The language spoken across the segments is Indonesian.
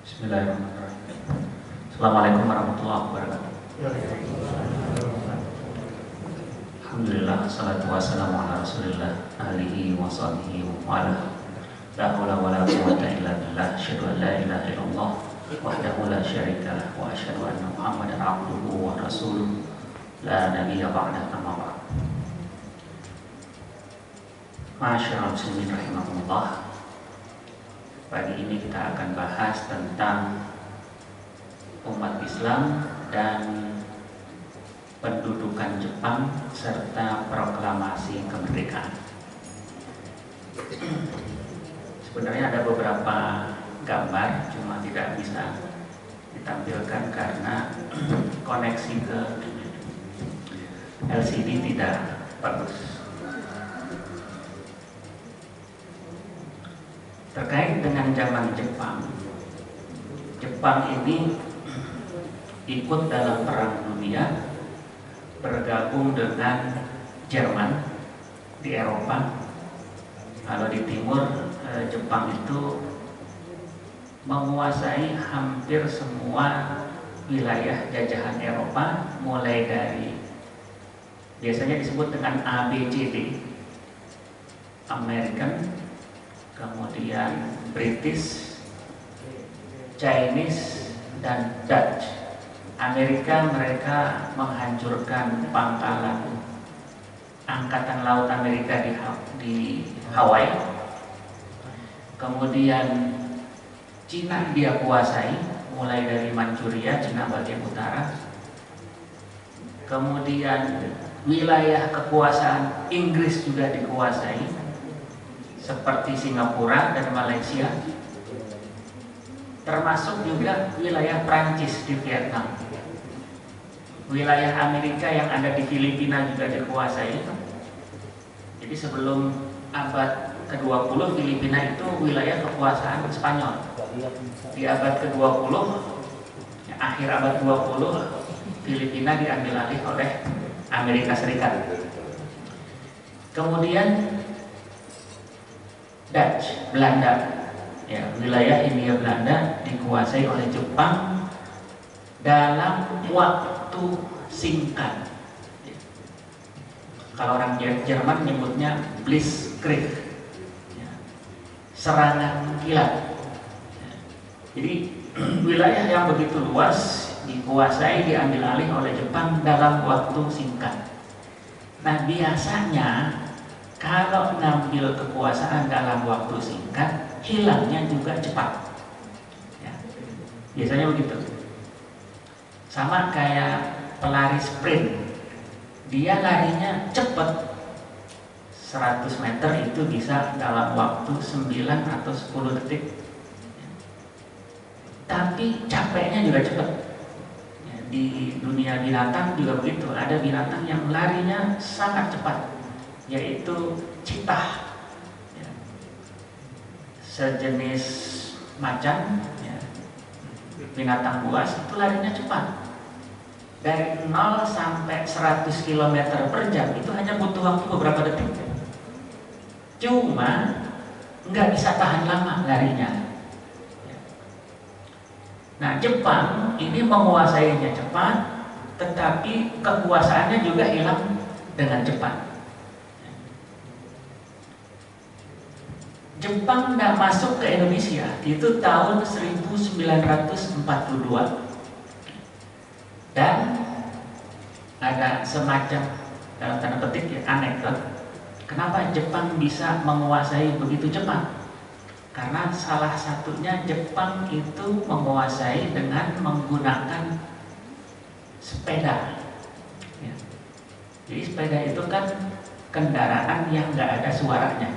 Bismillahirrahmanirrahim. Assalamualaikum warahmatullahi wabarakatuh. Alhamdulillah, salatu wassalamu ala rasulillah alihi wa sahbihi wa ala. La hawla wa la quwwata illa billah. Asyhadu an la ilaha illallah wahdahu la syarika lah wa asyhadu anna Muhammadan abduhu wa rasuluh la nabiyya ba'da, amma ba'd. Masyaallah muslimin rahimakumullah. Pagi ini kita akan bahas tentang umat Islam dan pendudukan Jepang serta proklamasi kemerdekaan. Sebenarnya ada beberapa gambar, cuma tidak bisa ditampilkan karena koneksi ke LCD tidak bagus. Terkait dengan zaman Jepang, Jepang ini ikut dalam Perang Dunia, bergabung dengan Jerman di Eropa. Kalau di timur, Jepang itu menguasai hampir semua wilayah jajahan Eropa, mulai dari biasanya disebut dengan ABCD, American, kemudian British, Chinese, dan Dutch. Amerika, mereka menghancurkan pangkalan Angkatan Laut Amerika di Hawaii. Kemudian Cina dia kuasai, mulai dari Manchuria, Cina bagian utara. Kemudian wilayah kekuasaan Inggris juga dikuasai, seperti Singapura dan Malaysia, termasuk juga wilayah Prancis di Vietnam. Wilayah Amerika yang ada di Filipina juga dikuasai. Jadi sebelum abad ke-20, Filipina itu wilayah kekuasaan Spanyol. Di abad ke-20, akhir abad 20, Filipina diambil alih oleh Amerika Serikat. Kemudian Dutch, Belanda, ya, wilayah Hindia Belanda dikuasai oleh Jepang dalam waktu singkat. Kalau orang Jerman menyebutnya Blitzkrieg, ya, serangan kilat. Jadi wilayah yang begitu luas dikuasai, diambil alih oleh Jepang dalam waktu singkat. Nah, biasanya kalau ngambil kekuasaan dalam waktu singkat, hilangnya juga cepat. Ya, biasanya begitu. Sama kayak pelari sprint, dia larinya cepat, 100 meter itu bisa dalam waktu 9 atau 10 detik. Ya. Tapi capeknya juga cepat. Ya, di dunia binatang juga begitu. Ada binatang yang larinya sangat cepat, yaitu citah, ya, sejenis macan, ya, binatang buas, itu larinya cepat. Dari 0 sampai 100 km per jam itu hanya butuh waktu beberapa detik. Cuma nggak bisa tahan lama larinya. Nah, Jepang ini menguasainya cepat, tetapi kekuasaannya juga hilang dengan cepat. Jepang tidak masuk ke Indonesia itu tahun 1942, dan ada semacam, dalam tanda petik ya, anekdot, kenapa Jepang bisa menguasai begitu cepat. Karena salah satunya Jepang itu menguasai dengan menggunakan sepeda, ya. Jadi sepeda itu kan kendaraan yang nggak ada suaranya.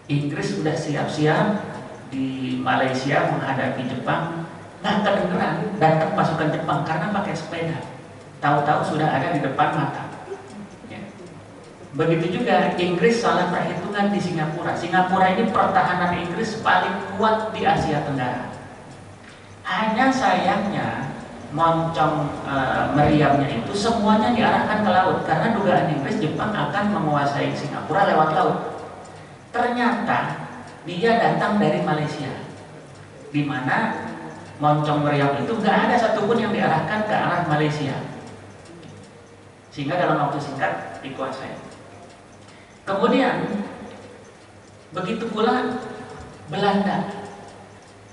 Inggris sudah siap-siap di Malaysia menghadapi Jepang, nggak kedengeran datang pasukan Jepang karena pakai sepeda. Tahu-tahu sudah ada di depan mata. Ya. Begitu juga Inggris salah perhitungan di Singapura. Singapura ini pertahanan Inggris paling kuat di Asia Tenggara. Hanya sayangnya moncong meriamnya itu semuanya diarahkan ke laut, karena dugaan Inggris Jepang akan menguasai Singapura lewat laut. Ternyata dia datang dari Malaysia. di mana moncong meriam itu nggak ada satupun yang diarahkan ke arah Malaysia, sehingga dalam waktu singkat dikuasai. Kemudian begitu pula Belanda,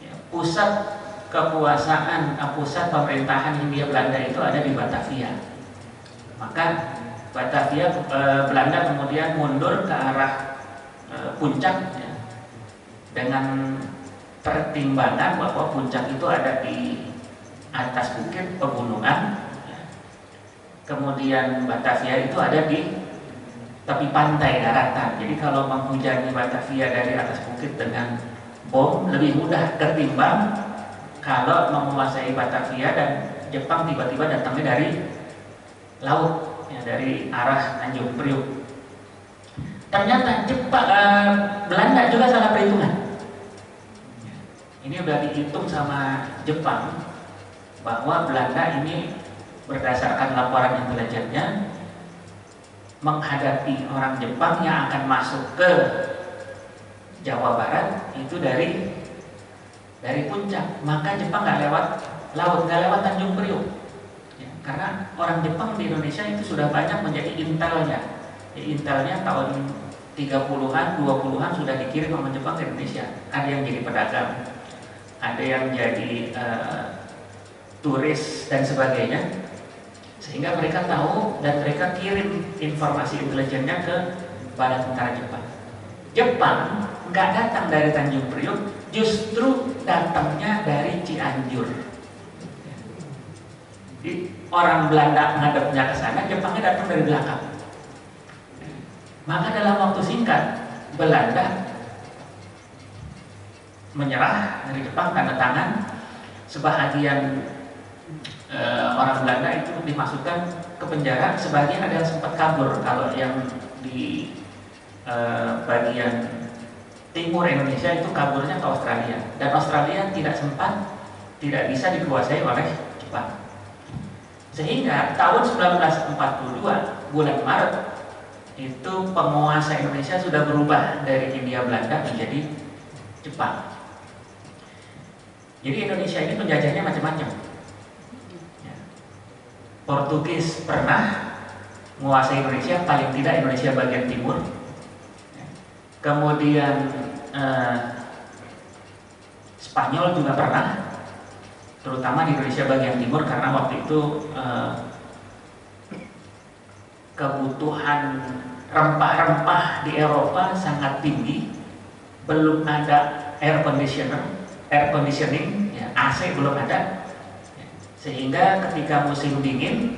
ya, pusat kekuasaan, pusat pemerintahan Hindia Belanda itu ada di Batavia. Maka Batavia, Belanda kemudian mundur ke arah puncak, ya, dengan pertimbangan bahwa puncak itu ada di atas bukit pegunungan, ya. Kemudian Batavia itu ada di tepi pantai daratan. Jadi kalau menghujani Batavia dari atas bukit dengan bom lebih mudah ketimbang kalau menguasai Batavia dan Jepang tiba-tiba datangnya dari laut, ya, dari arah Tanjung Priuk. Ternyata Belanda juga salah perhitungan. Ini sudah dihitung sama Jepang bahwa Belanda ini berdasarkan laporan intelijennya menghadapi orang Jepang yang akan masuk ke Jawa Barat itu dari puncak. Maka Jepang nggak lewat laut, nggak lewat Tanjung Priuk, ya, karena orang Jepang di Indonesia itu sudah banyak menjadi intelnya. Ya, intelnya tahun 30-an, 20-an sudah dikirim sama Jepang ke Indonesia. Ada yang jadi pedagang, ada yang jadi turis dan sebagainya, sehingga mereka tahu dan mereka kirim informasi intelijennya ke Badan Tentara Jepang. Jepang nggak datang dari Tanjung Priuk, justru datangnya dari Cianjur. Jadi orang Belanda ngadepnya ke sana, Jepangnya datang dari belakang. Maka dalam waktu singkat Belanda menyerah dari Jepang, tanda tangan. Sebahagian orang Belanda itu dimasukkan ke penjara, sebagian ada yang sempat kabur. Kalau yang di bagian timur Indonesia itu kaburnya ke Australia, dan Australia tidak bisa dikuasai oleh Jepang. Sehingga tahun 1942 bulan Maret itu penguasa Indonesia sudah berubah dari Hindia Belanda menjadi Jepang. Jadi Indonesia ini penjajahnya macam-macam. Ya. Portugis pernah menguasai Indonesia, paling tidak Indonesia bagian timur. Ya. Kemudian Spanyol juga pernah, terutama di Indonesia bagian timur, karena waktu itu kebutuhan rempah-rempah di Eropa sangat tinggi, belum ada air conditioning, ya, AC belum ada, ya, sehingga ketika musim dingin,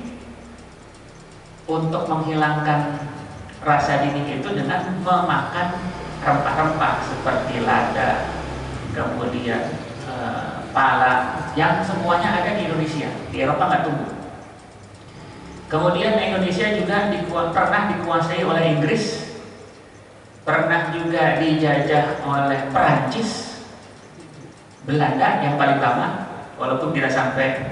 untuk menghilangkan rasa dingin itu dengan memakan rempah-rempah seperti lada, kemudian pala, yang semuanya ada di Indonesia. Di Eropa nggak tumbuh. Kemudian Indonesia juga pernah dikuasai oleh Inggris, pernah juga dijajah oleh Perancis, Belanda yang paling lama, walaupun tidak sampai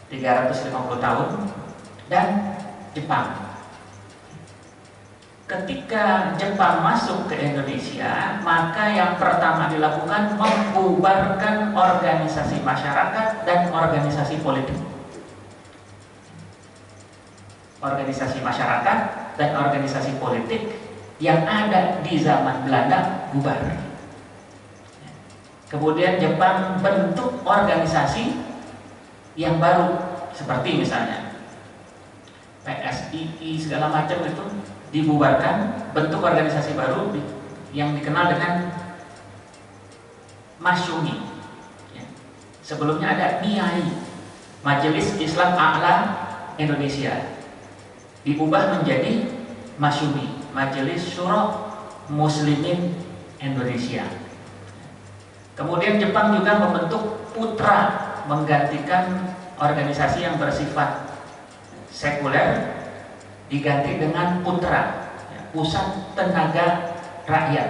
350 tahun, dan Jepang. Ketika Jepang masuk ke Indonesia, maka yang pertama dilakukan membubarkan organisasi masyarakat dan organisasi politik. Organisasi masyarakat dan organisasi politik yang ada di zaman Belanda bubar. Kemudian Jepang bentuk organisasi yang baru, seperti misalnya PSII segala macam itu dibubarkan, bentuk organisasi baru yang dikenal dengan Masyumi. Sebelumnya ada MIAI, Majelis Islam A'la Indonesia, diubah menjadi Masyumi, Majelis Syuro Muslimin Indonesia. Kemudian Jepang juga membentuk Putra, menggantikan organisasi yang bersifat sekuler, diganti dengan Putra, Pusat Tenaga Rakyat.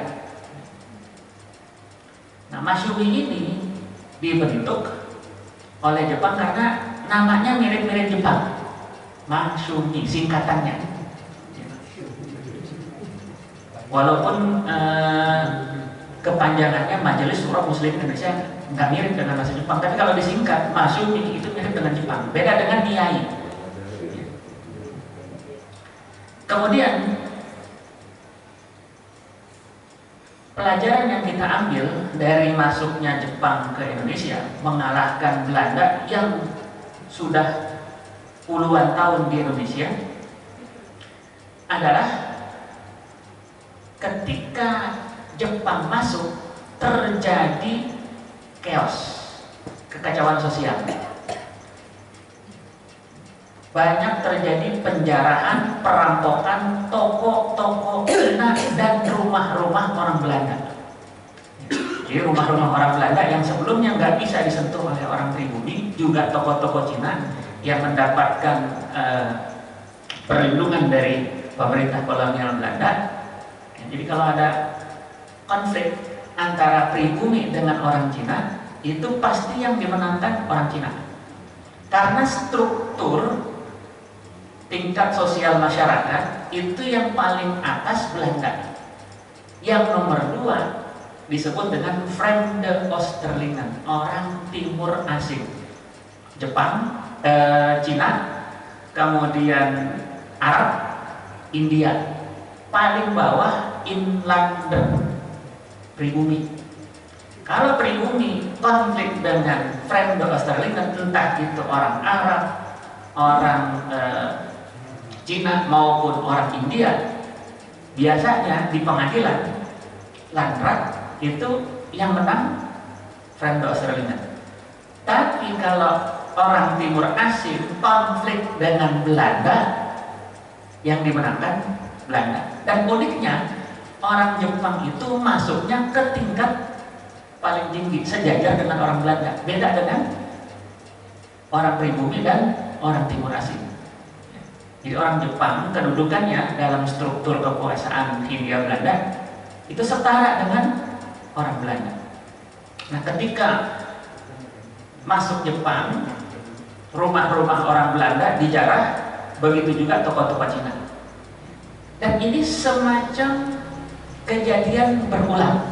Nah, Masyumi ini dibentuk oleh Jepang karena namanya mirip-mirip Jepang. Masyumi singkatannya. Walaupun kepanjangannya Majelis Syuro Muslim Indonesia, nggak mirip dengan bahasa Jepang, tapi kalau disingkat Masumi itu mirip dengan Jepang, beda dengan Niai. Kemudian pelajaran yang kita ambil dari masuknya Jepang ke Indonesia mengalahkan Belanda yang sudah puluhan tahun di Indonesia adalah ketika Jepang masuk terjadi chaos, kekacauan sosial. Banyak terjadi penjarahan, perampokan toko-toko Cina dan rumah-rumah orang Belanda. Jadi rumah-rumah orang Belanda yang sebelumnya nggak bisa disentuh oleh orang pribumi, juga toko-toko Cina yang mendapatkan perlindungan dari pemerintah kolonial Belanda. Jadi kalau ada konflik antara pribumi dengan orang Cina, itu pasti yang dimenangkan orang Cina. Karena struktur tingkat sosial masyarakat itu yang paling atas Belanda. Yang nomor 2 disebut dengan Vreemde Oosterlingen, orang timur asing. Jepang, Cina, kemudian Arab, India. Paling bawah inlander, pribumi. Kalau pribumi konflik dengan Vreemde Oosterlingen, entah itu orang Arab, orang Cina maupun orang India, biasanya di pengadilan landrat itu yang menang Vreemde Oosterlingen. Tapi kalau orang timur asing konflik dengan Belanda, yang dimenangkan Belanda. Dan uniknya orang Jepang itu masuknya ke tingkat paling tinggi, sejajar dengan orang Belanda, beda dengan orang pribumi dan orang timur asing. Jadi orang Jepang kedudukannya dalam struktur kekuasaan Hindia Belanda itu setara dengan orang Belanda. Nah, ketika masuk Jepang, rumah-rumah orang Belanda dijarah, begitu juga toko-toko Cina. Dan ini semacam kejadian berulang.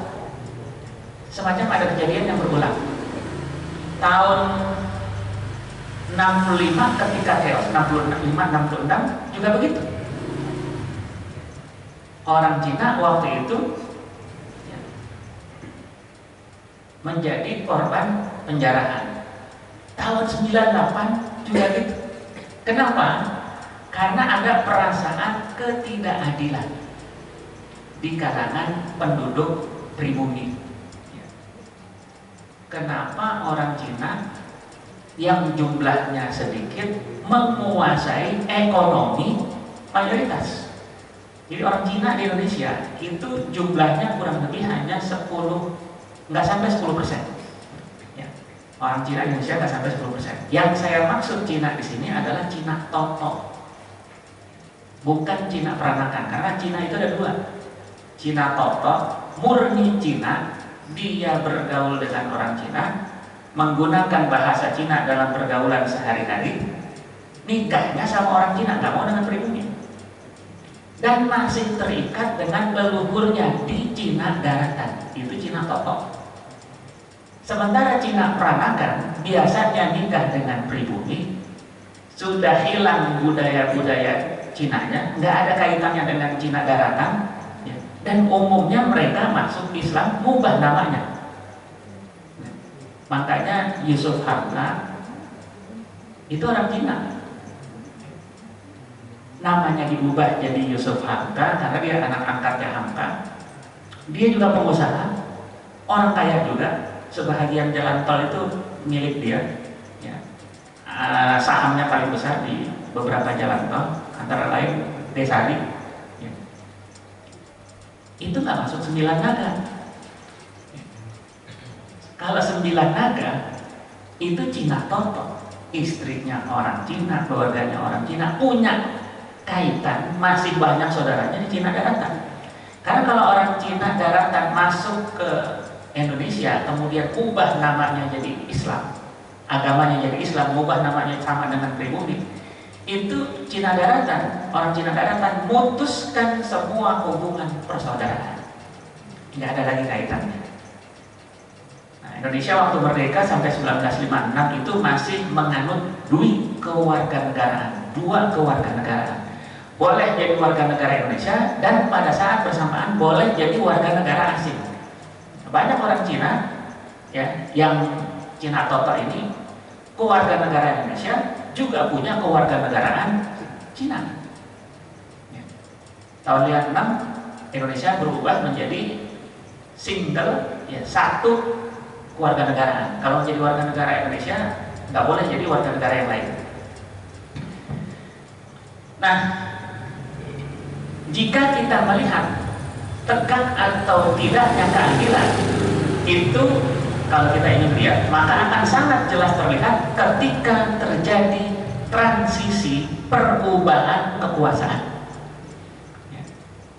Semacam ada kejadian yang berulang. Tahun 65 ketika chaos, 65-66 juga begitu. Orang Cina waktu itu menjadi korban penjarahan. Tahun 98 juga gitu. Kenapa? Karena ada perasaan ketidakadilan di kalangan penduduk pribumi. Kenapa orang Cina yang jumlahnya sedikit menguasai ekonomi mayoritas? Jadi orang Cina di Indonesia itu jumlahnya kurang lebih hanya 10, nggak sampai 10%. Ya. Orang Cina di Indonesia nggak sampai 10%. Yang saya maksud Cina di sini adalah Cina Toto, bukan Cina peranakan. Karena Cina itu ada 2. Cina Toto, murni Cina, dia bergaul dengan orang Cina, menggunakan bahasa Cina dalam pergaulan sehari-hari, nikahnya sama orang Cina, nggak mau dengan pribumi, dan masih terikat dengan leluhurnya di Cina daratan. Itu Cina Toto. Sementara Cina peranakan biasanya nikah dengan pribumi, sudah hilang budaya-budaya Cinanya, nggak ada kaitannya dengan Cina daratan, ya. Dan umumnya mereka masuk Islam mubah namanya. Makanya Yusuf Hamka itu orang Cina, namanya diubah jadi Yusuf Hamka karena dia anak angkatnya Hamka. Dia juga pengusaha, orang kaya juga. Sebahagian jalan tol itu milik dia, ya. Sahamnya paling besar di beberapa jalan tol, antara lain Desari, ya. Itu nggak masuk 9 naga. Kalau 9 naga itu Cina Toto, istrinya orang Cina, keluarganya orang Cina, punya kaitan, masih banyak saudaranya di Cina daratan. Karena kalau orang Cina daratan masuk ke Indonesia, kemudian ubah namanya jadi Islam, agamanya jadi Islam, ubah namanya sama dengan pribumi, itu Cina daratan, orang Cina daratan memutuskan semua hubungan persaudaraan. nggak ada lagi kaitannya. Nah, Indonesia waktu merdeka sampai 1956 itu masih menganut dua kewarganegaraan. Boleh jadi warga negara Indonesia dan pada saat bersamaan boleh jadi warga negara asing. Banyak orang Cina ya, yang Cina Toto ini kewarga negara Indonesia juga punya kewarganegaraan Cina. Ya. Tahun 56 Indonesia berubah menjadi single, ya, satu kewarganegaraan. Kalau jadi warga negara Indonesia nggak boleh jadi warga negara yang lain. Nah, jika kita melihat tegak atau tidaknya keadilan itu, kalau kita ingin lihat, maka akan sangat jelas terlihat ketika terjadi transisi perubahan kekuasaan.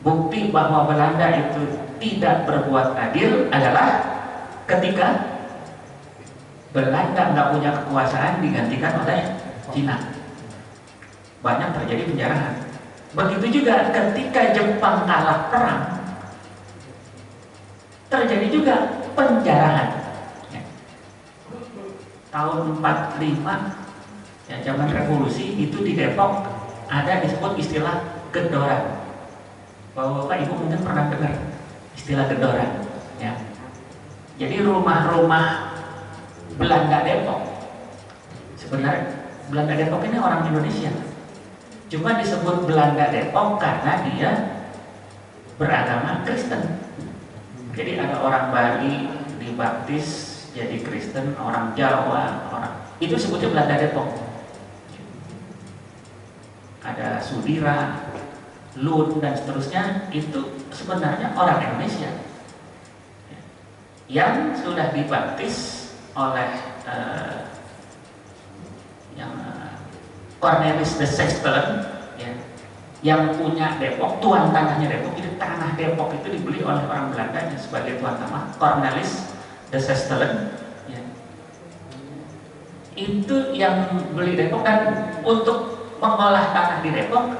Bukti bahwa Belanda itu tidak berbuat adil adalah ketika Belanda nggak punya kekuasaan digantikan oleh Cina. Banyak terjadi penjarahan. Begitu juga ketika Jepang kalah perang, terjadi juga penjarahan. Ya. Tahun 45, ya, zaman revolusi itu di Depok ada disebut istilah gedoran. Bapak Ibu mungkin pernah dengar istilah gedoran. Ya. Jadi rumah-rumah Belanda Depok, sebenarnya Belanda Depok ini orang Indonesia. Cuma disebut Belanda Depok karena dia beragama Kristen. Jadi ada orang Bali dibaptis jadi Kristen, orang Jawa, itu sebutnya Belanda Depok. Ada Sudira, Lun dan seterusnya, itu sebenarnya orang Indonesia yang sudah dibaptis oleh Cornelis de Sextelen, ya, yang punya Depok, tuan tanahnya Depok. Jadi tanah Depok itu dibeli oleh orang Belanda sebagai tuan tanah, Cornelis de Sextelen, ya. Itu yang beli Depok, dan untuk mengolah tanah di Depok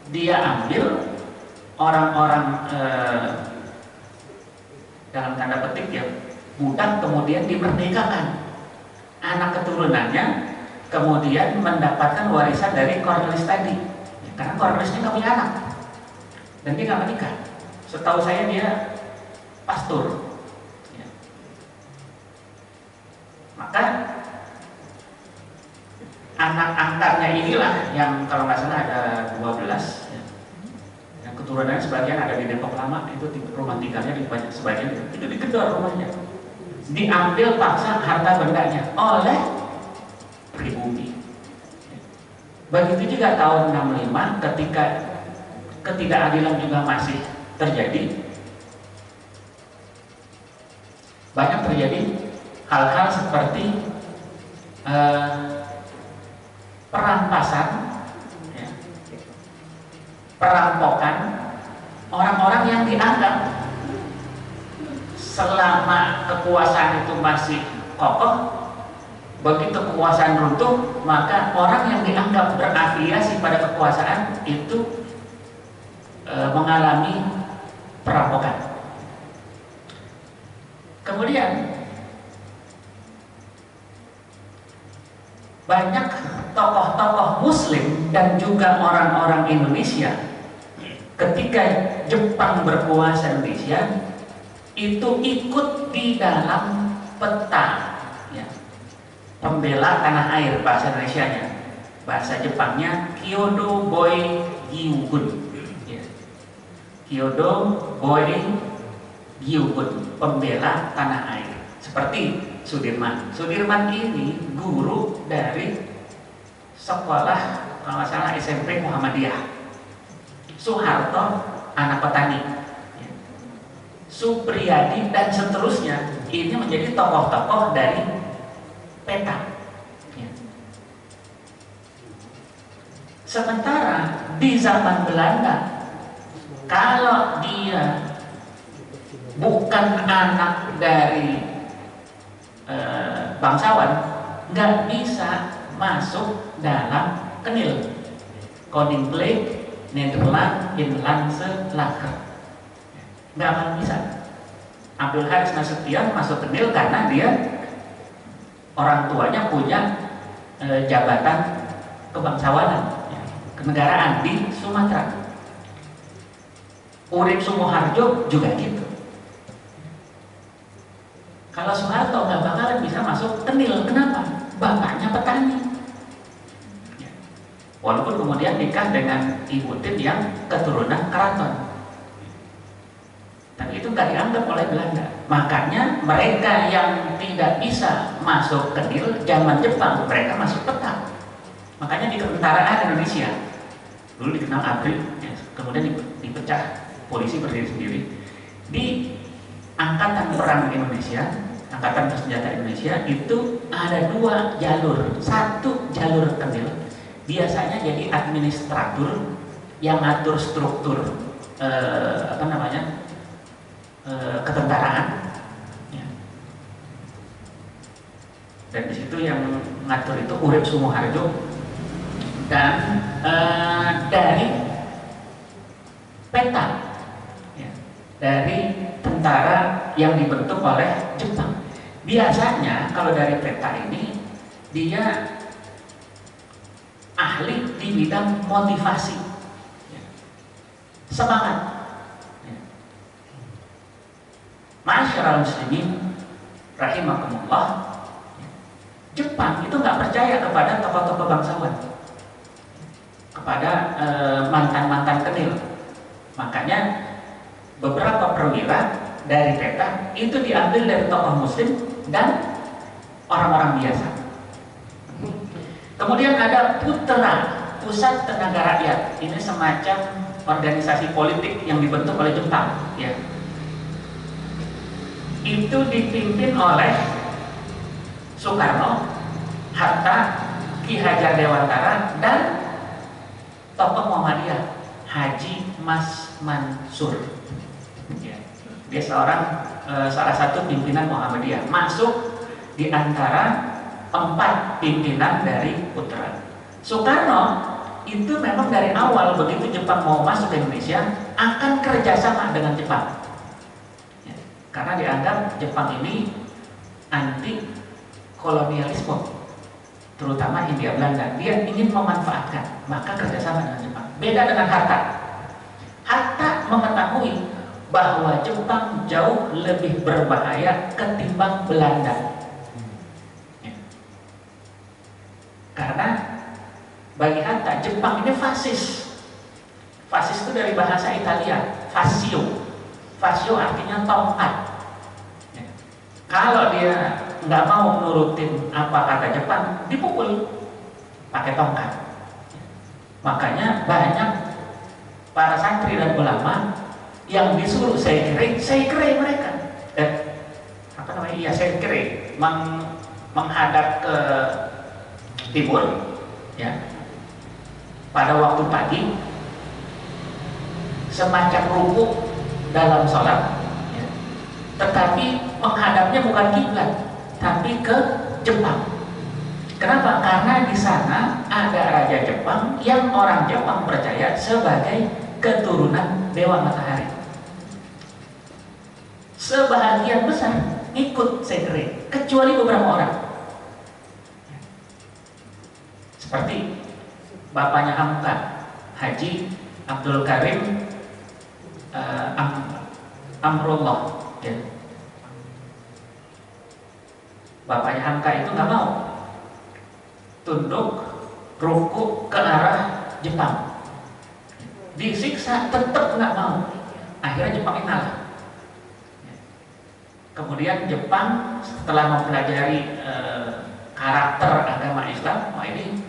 dia ambil orang-orang dalam tanda petik, ya, budak, kemudian dimerdekakan. Anak keturunannya kemudian mendapatkan warisan dari Cornelis tadi, ya, karena Cornelis ini nggak punya anak dan dia nggak menikah. Setahu saya dia pastor, ya. Maka anak angkatnya inilah yang kalau nggak salah ada 12, ya. Yang keturunannya sebagian ada di Depok Lama, itu rumah tinggalnya di sebagian itu digedor rumahnya, diambil paksa harta bendanya oleh pribumi. Begitu juga tahun 65 ketika ketidakadilan juga masih terjadi. Banyak terjadi hal-hal seperti perampasan, ya, perampokan orang-orang yang dianggap selama kekuasaan itu masih kokoh. Begitu kekuasaan runtuh, maka orang yang dianggap berafiliasi pada kekuasaan itu mengalami perampokan. Kemudian banyak tokoh-tokoh Muslim dan juga orang-orang Indonesia ketika Jepang berkuasa Indonesia itu ikut di dalam peta, ya, pembela tanah air, bahasa Indonesianya. Bahasa Jepangnya Kyodo Boy Gyugun, ya. Kyodo Boy Gyugun, pembela tanah air. Seperti Sudirman. Sudirman ini guru dari sekolah, kalau nggak salah, SMP Muhammadiyah. Soeharto anak petani, ya. Supriyadi dan seterusnya ini menjadi tokoh-tokoh dari peta, ya. Sementara di zaman Belanda, kalau dia bukan anak dari bangsawan, nggak bisa masuk dalam Kenil, Koninklijk Nederland Inlandse Lager, nggak akan bisa. Abdul Haris Nasution masuk ke Nil karena dia orang tuanya punya jabatan kebangsawanan, ya, kenegaraan di Sumatera. Urip Sumoharjo juga gitu. Kalau Soeharto nggak bakalan bisa masuk ke Nil, kenapa? Bapaknya petani. Ya. Walaupun kemudian nikah dengan Ibu Tin yang keturunan keraton, tapi itu nggak dianggap oleh Belanda. Makanya mereka yang tidak bisa masuk ke Nil zaman Jepang, mereka masuk peta. Makanya di ketentaraan Indonesia dulu dikenal ABRI, ya, kemudian dipecah, polisi berdiri sendiri. Di Angkatan Perang Indonesia, Angkatan Bersenjata Indonesia itu ada 2 jalur. Satu jalur ke Nil, biasanya jadi administratur yang ngatur struktur ketentaraan, ya. Dan di situ yang ngatur itu Urip Sumoharjo. Dan dari peta, ya, dari tentara yang dibentuk oleh Jepang. Biasanya kalau dari peta ini dia ahli di bidang motivasi, ya, semangat. Ya. Ma'asyiral muslimin rahimakumullah, ya. Jepang itu nggak percaya kepada tokoh-tokoh bangsawan, kepada mantan-mantan Kenil. Makanya beberapa perwira dari peta itu diambil dari tokoh muslim dan orang-orang biasa. Kemudian ada Putra, Pusat Tenaga Rakyat. Ini semacam organisasi politik yang dibentuk oleh Jepang, ya. Itu dipimpin oleh Soekarno, Hatta, Ki Hajar Dewantara, dan tokoh Muhammadiyah Haji Mas Mansur. Ya. Dia salah satu pimpinan Muhammadiyah, masuk di antara 4 pimpinan dari Putra. Soekarno itu memang dari awal begitu Jepang mau masuk ke Indonesia akan kerjasama dengan Jepang, ya, karena dianggap Jepang ini anti kolonialisme, terutama Hindia Belanda. Dia ingin memanfaatkan, maka kerjasama dengan Jepang. Beda dengan Hatta. Hatta mengetahui bahwa Jepang jauh lebih berbahaya ketimbang Belanda. Karena bagi Hatta, Jepang ini fasis. Fasis itu dari bahasa Italia, fascio. Fascio artinya tongkat. Ya. Kalau dia nggak mau menurutin apa kata Jepang, dipukul pakai tongkat. Ya. Makanya banyak para santri dan ulama yang disuruh sekre mereka. Sekre menghadap ke timur, ya, pada waktu pagi, semacam rukuk dalam sholat, ya, tetapi menghadapnya bukan kiblat, tapi ke Jepang. Kenapa? Karena di sana ada raja Jepang yang orang Jepang percaya sebagai keturunan Dewa Matahari. Sebahagian besar ikut sekre, kecuali beberapa orang. Seperti bapaknya Hamka, Haji Abdul Karim Amrullah, ya. Bapaknya Hamka itu nggak mau tunduk rukuk ke arah Jepang, disiksa tetap nggak mau. Akhirnya Jepang kalah. Kemudian Jepang setelah mempelajari karakter agama Islam, ini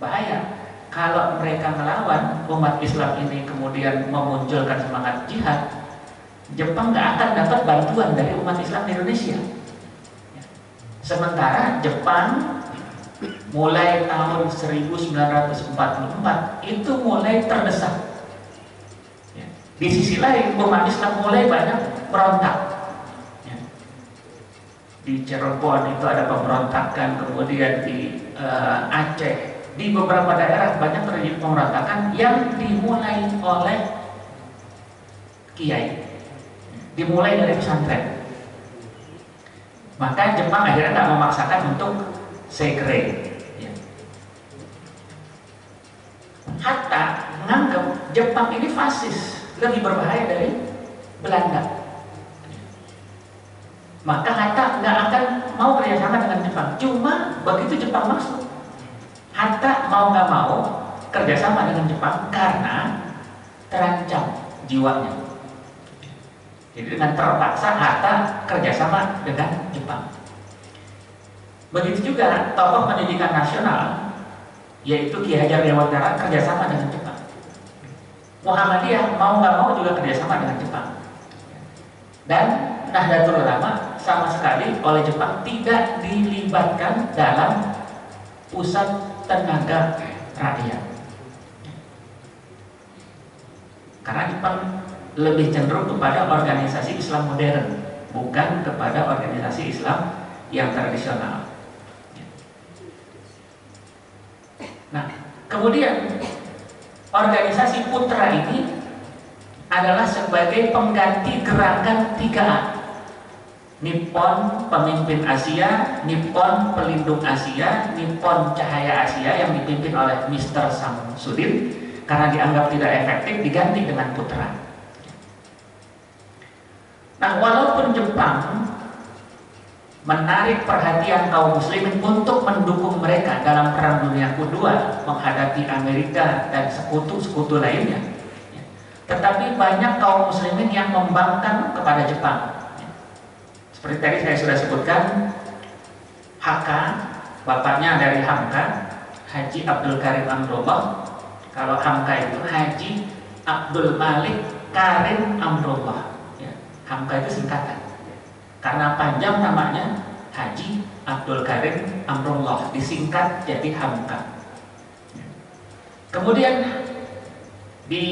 bahaya. Kalau mereka melawan umat Islam ini kemudian memunculkan semangat jihad, Jepang nggak akan dapat bantuan dari umat Islam di Indonesia. Sementara Jepang mulai tahun 1944 itu mulai terdesak. Di sisi lain umat Islam mulai banyak berontak. Di Cirebon itu ada pemberontakan, kemudian di Aceh, di beberapa daerah banyak terjadi pemberontakan yang dimulai oleh kiai. dimulai dari pesantren. Maka Jepang akhirnya nggak memaksakan untuk segre. Ya. Hatta menganggap Jepang ini fasis, lebih berbahaya dari Belanda. Maka Hatta nggak akan mau kerjasama dengan Jepang. Cuma begitu Jepang masuk, Hatta mau nggak mau kerjasama dengan Jepang karena terancam jiwanya. Jadi dengan terpaksa Hatta kerjasama dengan Jepang. Begitu juga tokoh pendidikan nasional, yaitu Ki Hajar Dewantara, kerjasama dengan Jepang. Muhammadiyah mau nggak mau juga kerjasama dengan Jepang. Dan Nahdlatul Ulama sama sekali oleh Jepang tidak dilibatkan dalam pusat tenaga rakyat. Karena Jepang lebih cenderung kepada organisasi Islam modern, bukan kepada organisasi Islam yang tradisional. Nah, kemudian organisasi Putra ini adalah sebagai pengganti gerakan 3A. Nippon Pemimpin Asia, Nippon Pelindung Asia, Nippon Cahaya Asia yang dipimpin oleh Mr. Samsudin, karena dianggap tidak efektif diganti dengan Putra. Nah, walaupun Jepang menarik perhatian kaum muslimin untuk mendukung mereka dalam Perang Dunia Kedua menghadapi Amerika dan sekutu-sekutu lainnya, tetapi banyak kaum muslimin yang membangkang kepada Jepang. Seperti tadi saya sudah sebutkan, HK, bapaknya dari Hamka, Haji Abdul Karim Amrullah. Kalau Hamka itu Haji Abdul Malik Karim Amrullah. Ya, Hamka itu singkatan. Karena panjang namanya Haji Abdul Karim Amrullah, disingkat jadi Hamka. Kemudian di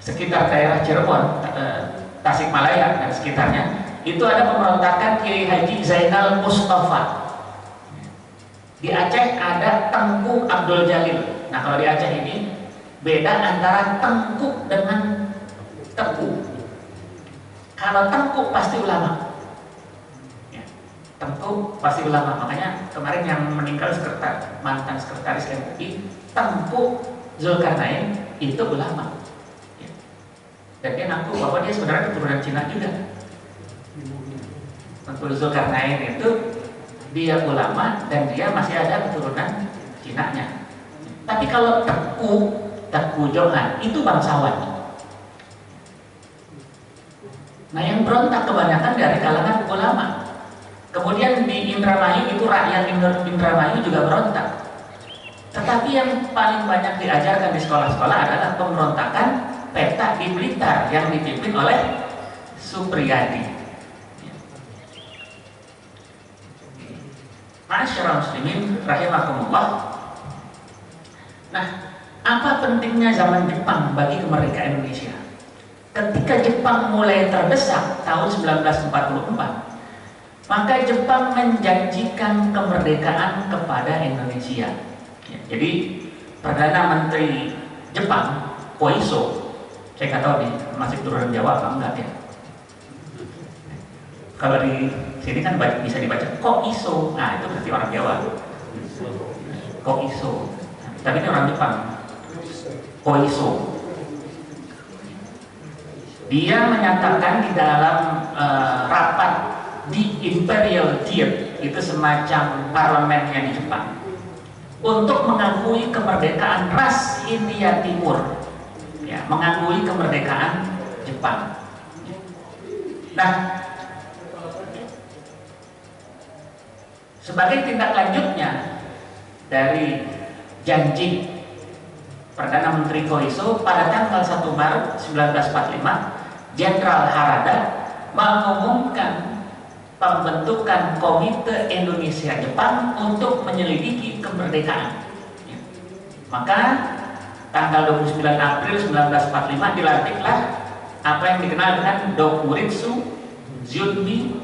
sekitar daerah Cirebon, Tasikmalaya dan sekitarnya, itu ada pemberontakan Kiai Haji Zainal Mustafa. Di Aceh ada Tengku Abdul Jalil. Nah, kalau di Aceh ini beda antara Tengku dengan Teku. Kalau Tengku pasti ulama, ya, Tengku pasti ulama. Makanya kemarin yang meninggal mantan sekretaris MUI, Tengku Zulkarnain itu ulama. Dan dia ngaku bahwa dia sebenarnya keturunan Cina juga. Tengku Zulkarnain itu dia ulama dan dia masih ada keturunan Cinanya. Tapi kalau Teku Johan itu bangsawan. Nah, yang berontak kebanyakan dari kalangan ulama. Kemudian di Indramayu itu rakyat Indramayu juga berontak. Tetapi yang paling banyak diajarkan di sekolah-sekolah adalah pemberontakan peta di Blitar yang dipimpin oleh Supriyadi. Masyarakat muslimin rahimakumullah. Nah, apa pentingnya zaman Jepang bagi kemerdekaan Indonesia? Ketika Jepang mulai terdesak tahun 1944, maka Jepang menjanjikan kemerdekaan kepada Indonesia. Ya, jadi Perdana Menteri Jepang Koiso, saya nggak tahu nih masih turunan Jawa apa enggak ya. Kalau di sini kan bisa dibaca Koiso, nah itu berarti orang Jawa. Koiso, tapi ini orang Jepang. Koiso. Dia menyatakan di dalam rapat di Imperial Theater, itu semacam parlemennya di Jepang, untuk mengakui kemerdekaan ras Hindia Timur, ya, mengakui kemerdekaan Jepang. Nah, sebagai tindak lanjutnya dari janji Perdana Menteri Koiso, pada tanggal 1 Maret 1945, Jenderal Harada mengumumkan pembentukan Komite Indonesia Jepang untuk menyelidiki kemerdekaan. Ya. Maka tanggal 29 April 1945 dilantiklah apa yang dikenal dengan Dokuritsu Zunbi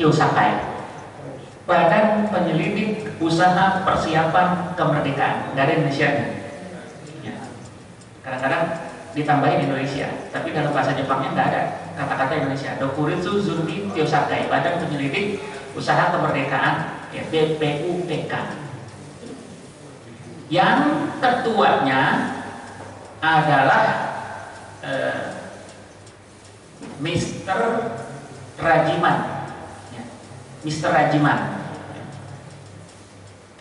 Kyosakai, Badan Penyelidik Usaha Persiapan Kemerdekaan dari Indonesia. Ya. Kadang-kadang ditambahin Indonesia, tapi dalam bahasa Jepangnya nggak ada kata-kata Indonesia. Dokuritsu Zunbi Kyosakai, Badan Penyelidik Usaha Kemerdekaan, ya, BPUPK. Yang ketuanya adalah Mr. Rajiman, ya, Mr. Rajiman,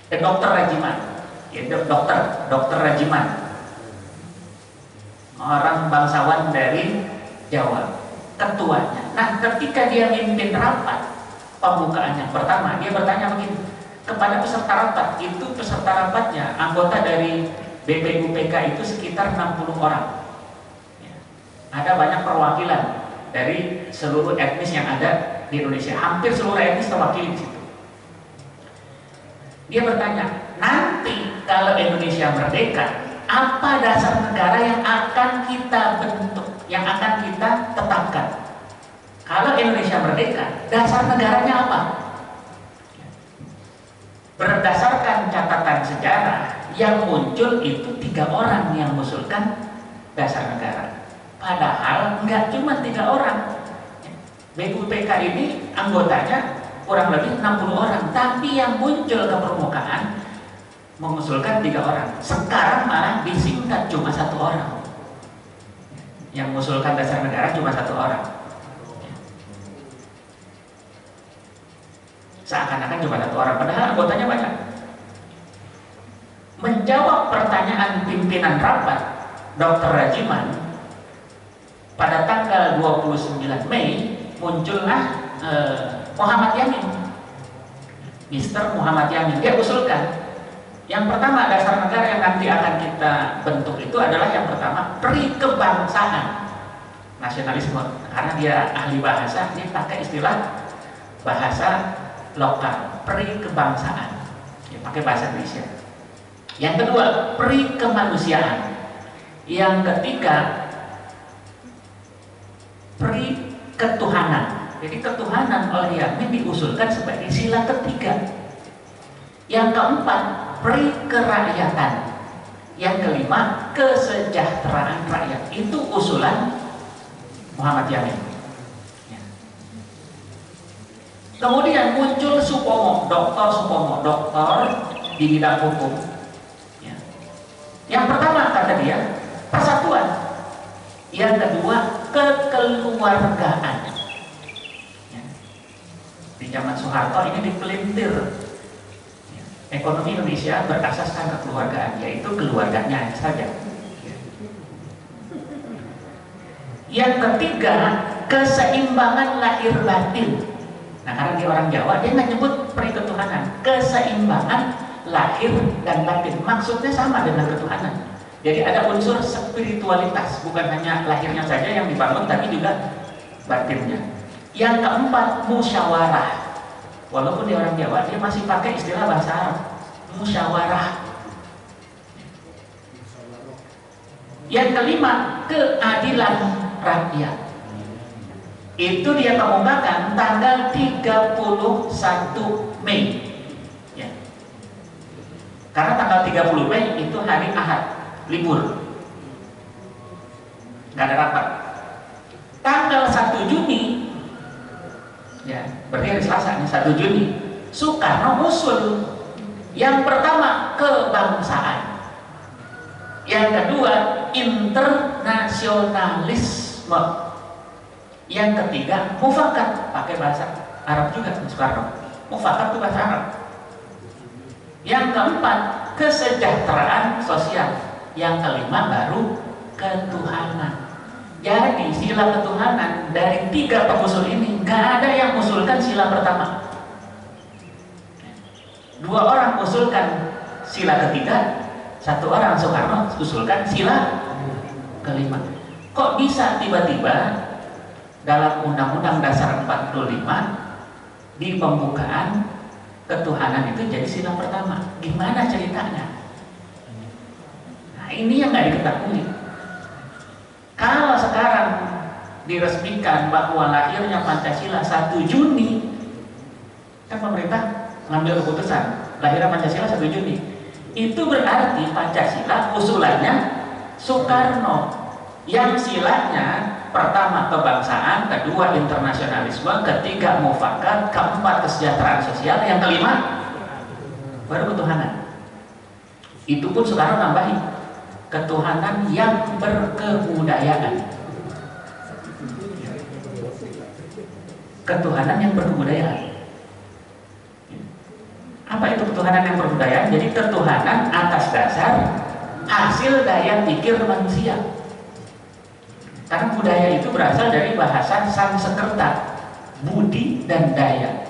Dr. Rajiman, ya, Dokter Rajiman, orang bangsawan dari Jawa, ketuanya. Nah, ketika dia mimpin rapat pembukaannya pertama, dia bertanya begini kepada peserta rapat. Itu peserta rapatnya anggota dari BPUPK itu sekitar 60 orang. Ya. Ada banyak perwakilan dari seluruh etnis yang ada di Indonesia. Hampir seluruh etnis terwakili di situ. Dia bertanya, nanti kalau Indonesia merdeka, apa dasar negara yang akan kita bentuk, yang akan kita tetapkan? Kalau Indonesia merdeka, dasar negaranya apa? Berdasarkan catatan sejarah, yang muncul itu 3 orang yang mengusulkan dasar negara. Padahal nggak cuma 3 orang. BPUPK ini anggotanya kurang lebih 60 orang, tapi yang muncul ke permukaan mengusulkan 3 orang. Sekarang malah disingkat cuma 1 orang. Yang mengusulkan dasar negara cuma 1 orang. Seakan-akan cuma 1 orang, padahal anggotanya banyak. Menjawab pertanyaan pimpinan rapat Dr. Rajiman pada tanggal 29 Mei muncullah Muhammad Yamin, Mr. Muhammad Yamin. Dia usulkan yang pertama, dasar negara yang nanti akan kita bentuk itu adalah yang pertama perikebangsaan, nasionalisme. Karena dia ahli bahasa, dia pakai istilah bahasa lokal, perikebangsaan, dia pakai bahasa Indonesia. Yang kedua, perikemanusiaan. Yang ketiga, periketuhanan. Jadi ketuhanan oleh Yamin diusulkan sebagai sila ketiga. Yang keempat, perikerakyatan. Yang kelima, kesejahteraan rakyat. Itu usulan Muhammad Yamin. Ya. Kemudian muncul Supomo, Dr. Supomo, dokter di bidang hukum. Ya. Yang pertama kata dia, persatuan. Yang kedua, kekeluargaan. Di zaman Soeharto ini dipelintir. Ekonomi Indonesia berasaskan kekeluargaan, yaitu keluarganya saja. Yang ketiga, keseimbangan lahir batin. Nah, karena dia orang Jawa, dia nggak nyebut periketuhanan. Keseimbangan lahir dan batin, maksudnya sama dengan ketuhanan. Jadi ada unsur spiritualitas, bukan hanya lahirnya saja yang dibangun, tapi juga batinnya. Yang keempat, musyawarah. Walaupun dia orang Jawa, dia masih pakai istilah bahasa Arab, musyawarah. Yang kelima, keadilan rakyat. Itu dia kemukakan tanggal 31 Mei. Ya. Karena tanggal 30 Mei itu hari Ahad, libur, nggak ada rapat. Tanggal 1 Juni, ya, berarti hari Selasa nih, 1 Juni, Soekarno usul yang pertama kebangsaan, yang kedua internasionalisme, yang ketiga mufakat, pakai bahasa Arab juga Soekarno, mufakat itu bahasa Arab, yang keempat kesejahteraan sosial, yang kelima baru ketuhanan. Jadi sila ketuhanan dari 3 pengusul ini nggak ada yang mengusulkan sila pertama. 2 orang usulkan sila ketiga, 1 orang Soekarno usulkan sila kelima. Kok bisa tiba-tiba dalam Undang-Undang Dasar 45 di pembukaan ketuhanan itu jadi sila pertama? Gimana ceritanya? Nah, ini yang nggak diketahui. Kalau sekarang diresmikan bahwa lahirnya Pancasila 1 Juni, kan pemerintah ngambil keputusan lahirnya Pancasila 1 Juni, itu berarti Pancasila usulannya Soekarno. Yang silanya pertama kebangsaan, kedua internasionalisme, ketiga mufakat, keempat kesejahteraan sosial, yang kelima baru ketuhanan. Itu pun sekarang nambahin ketuhanan yang berkebudayaan. Ketuhanan yang berkebudayaan. Apa itu ketuhanan yang berkebudayaan? Jadi ketuhanan atas dasar hasil daya pikir manusia. Karena budaya itu berasal dari bahasa Sanskerta, budi dan daya.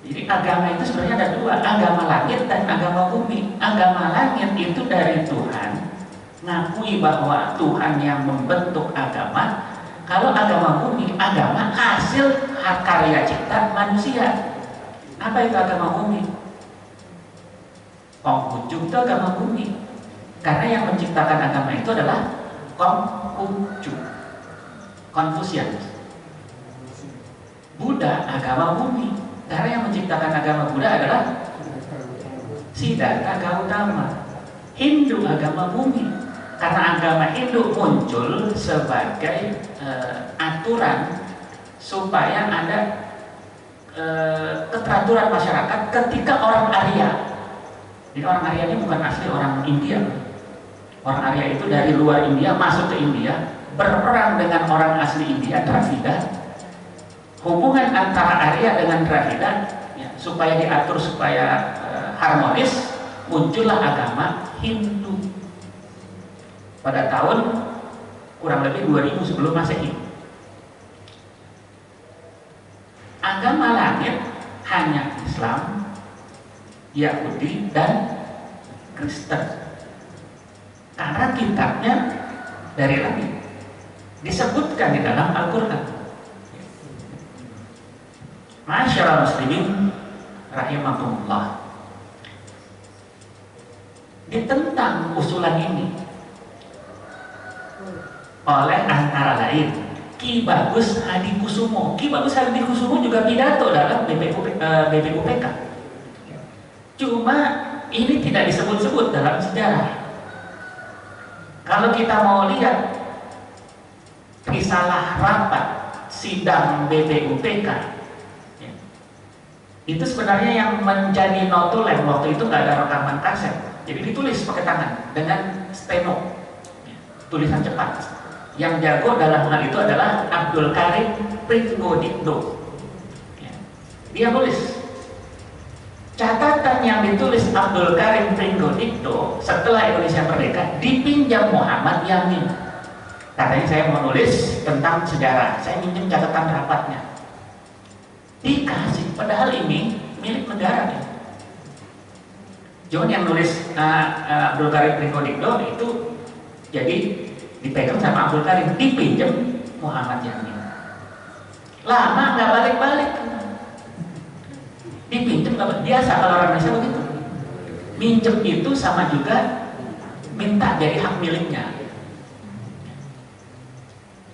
Jadi agama itu sebenarnya ada dua, agama langit dan agama bumi. Agama langit itu dari Tuhan, ngakui bahwa Tuhan yang membentuk agama. Kalau agama bumi, agama hasil karya cipta manusia. Apa itu agama bumi? Konghucu itu agama bumi. Karena yang menciptakan agama itu adalah Konghucu, Confucius. Buddha agama bumi. Karena yang menciptakan agama Buddha adalah Siddhartha Gautama. Hindu agama bumi. Karena agama Hindu muncul sebagai aturan supaya ada keteraturan masyarakat ketika orang Arya. Jadi orang Arya ini bukan asli orang India. Orang Arya itu dari luar India masuk ke India, berperang dengan orang asli India, Dravida. Hubungan antara Arya dengan Dravida ya, supaya diatur supaya harmonis, muncullah agama Hindu pada tahun kurang lebih 2000 sebelum Masehi. Agama langit hanya Islam, Yahudi, dan Kristen. Karena kitabnya dari langit, disebutkan di dalam Al-Quran. Masyaallah muslimin rahimakumullah. Ditentang usulan ini oleh antara lain Ki Bagus Hadikusumo. Ki Bagus Hadikusumo juga pidato dalam BPUPK. Cuma ini tidak disebut-sebut dalam sejarah. Kalau kita mau lihat risalah rapat sidang BPUPK, ya, itu sebenarnya yang menjadi notulen waktu itu nggak ada rekaman kaset, jadi ditulis pakai tangan dengan steno, ya, tulisan cepat. Yang jago dalam hal itu adalah Abdul Karim Pringgodikdo. Ya, dia tulis. Catatan yang ditulis Abdul Karim Pringgodikdo setelah Indonesia merdeka dipinjam Muhammad Yamin. Katanya saya mau nulis tentang sejarah, saya minjem catatan rapatnya. Dikasih, padahal ini milik negara. John yang nulis Abdul Karim Pringgodikdo itu jadi dipegang sama Abdul Karim, dipinjam Muhammad Yamin. Lama nggak balik-balik. Dipinjam nggak, biasa kalau orang Indonesia begitu. Minjem itu sama juga minta jadi hak miliknya.